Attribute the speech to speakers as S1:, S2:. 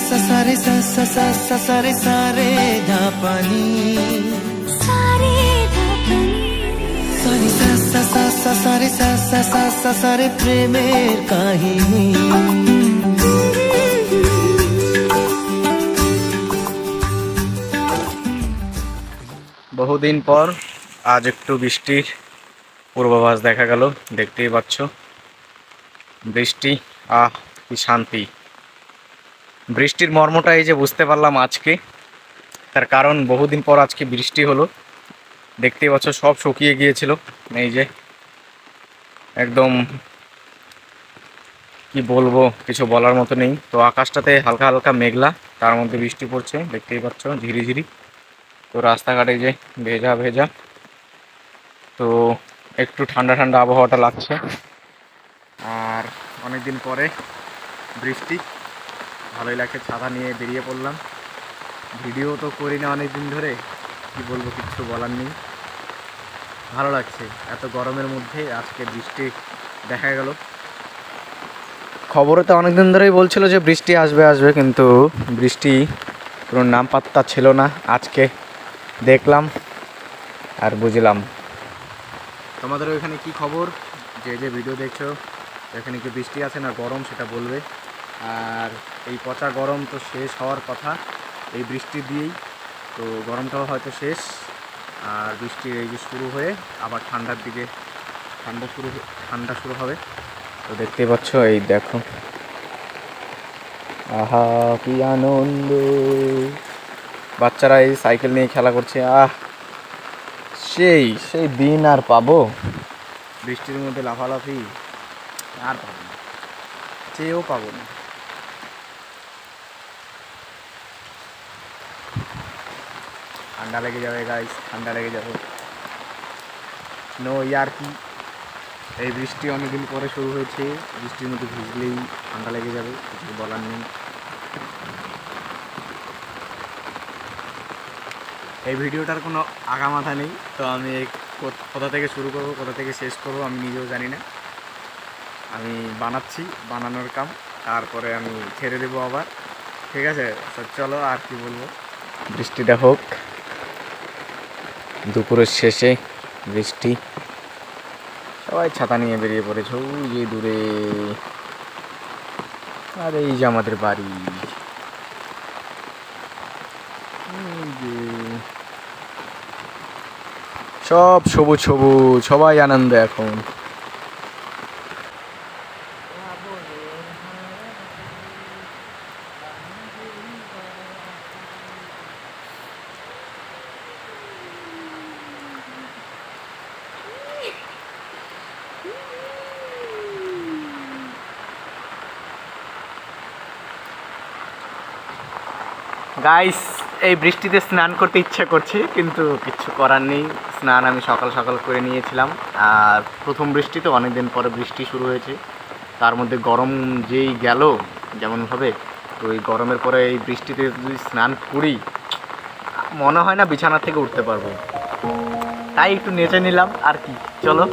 S1: सारे सारे सारे धापनी सारे सारे प्रेमेर काहिनी। বহুদিন পর আজ একটু বৃষ্টির পূর্বাভাস দেখা গেল। দেখতেই পাচ্ছ বৃষ্টি, আহ কি শান্তি। বৃষ্টির মর্মটা এই যে বুঝতে পারলাম আজকে, তার কারণ বহুদিন পর আজকে বৃষ্টি হলো। দেখতেই পাচ্ছ সব শুকিয়ে গিয়েছিল, এই যে একদম কি বলবো, কিছু বলার মতো নেই। তো আকাশটাতে হালকা হালকা মেঘলা, তার মধ্যে বৃষ্টি পড়ছে, দেখতেই পাচ্ছ ঝিরিঝিরি। তো রাস্তাঘাটে যে ভেজা ভেজা, তো একটু ঠান্ডা ঠান্ডা আবহাওয়াটা লাগছে। আর অনেকদিন পরে বৃষ্টি, ভালোই লাগছে। ছাতা নিয়ে বেরিয়ে পড়লাম। ভিডিও তো করি না অনেকদিন ধরে, কি বলবো, কিচ্ছু বলার নেই। ভালো লাগছে এত গরমের মধ্যে আজকে বৃষ্টি দেখা গেল। খবরে তো অনেকদিন ধরেই বলছিল যে বৃষ্টি আসবে আসবে, কিন্তু বৃষ্টি কোনো নাম পাত্তা ছিল না। আজকে দেখলাম আর বুঝলাম। তোমাদের ওইখানে কি খবর? যে যে ভিডিও দেখছো, এখানে কি বৃষ্টি আছে না গরম, সেটা বলবে। আর এই পচা গরম তো শেষ হওয়ার কথা এই বৃষ্টি দিয়েই। তো গরমটাও হয়তো শেষ, আর বৃষ্টির এই যে শুরু হয়ে আবার ঠান্ডার দিকে ঠান্ডা শুরু হবে। তো দেখতে পাচ্ছ, এই দেখো, আহা কি আনন্দ। বাচ্চারা এই সাইকেল নিয়ে খেলা করছে। সেই সেই দিন আর পাবো? বৃষ্টির মধ্যে লাফালাফি আর পাবো না, চেয়েও পাবো না। ঠান্ডা লেগে যাবে গাইস, ঠান্ডা লেগে যাবে। নো ইয়ার কি, এই বৃষ্টি অনেকদিন পরে শুরু হয়েছে। বৃষ্টির মধ্যে ভিজলেই ঠান্ডা লেগে যাবে, কিছু বলার নেই। এই ভিডিওটার কোনো আগামাথা নেই, তো আমি কোথা থেকে শুরু করব, কোথা থেকে শেষ করব আমি নিজেও জানি না। আমি বানাচ্ছি, বানানোর কাম, তারপরে আমি ছেড়ে দেবো আবার। ঠিক আছে, তো চলো, আর কি বলবো। বৃষ্টিটা হোক, দুপুরের শেষে বৃষ্টি। সবাই ছাতা নিয়ে বেরিয়ে পড়েছে ওই যে দূরে। আর এই যে আমাদের বাড়ি, সব সবুজ সবুজ, সবাই আনন্দ এখন। গাইস, এই বৃষ্টিতে স্নান করতে ইচ্ছা করছে, কিন্তু কিচ্ছু করার নেই। স্নান আমি সকাল সকাল করে নিয়েছিলাম। আর প্রথম বৃষ্টি তো, অনেকদিন পরে বৃষ্টি শুরু হয়েছে, তার মধ্যে গরম যেই গেল যেমনভাবে। তো এই গরমের পরে এই বৃষ্টিতে যদি স্নান করি, মনে হয় না বিছানা থেকে উঠতে পারবো। তাই একটু নেচে নিলাম আর কি। চলো।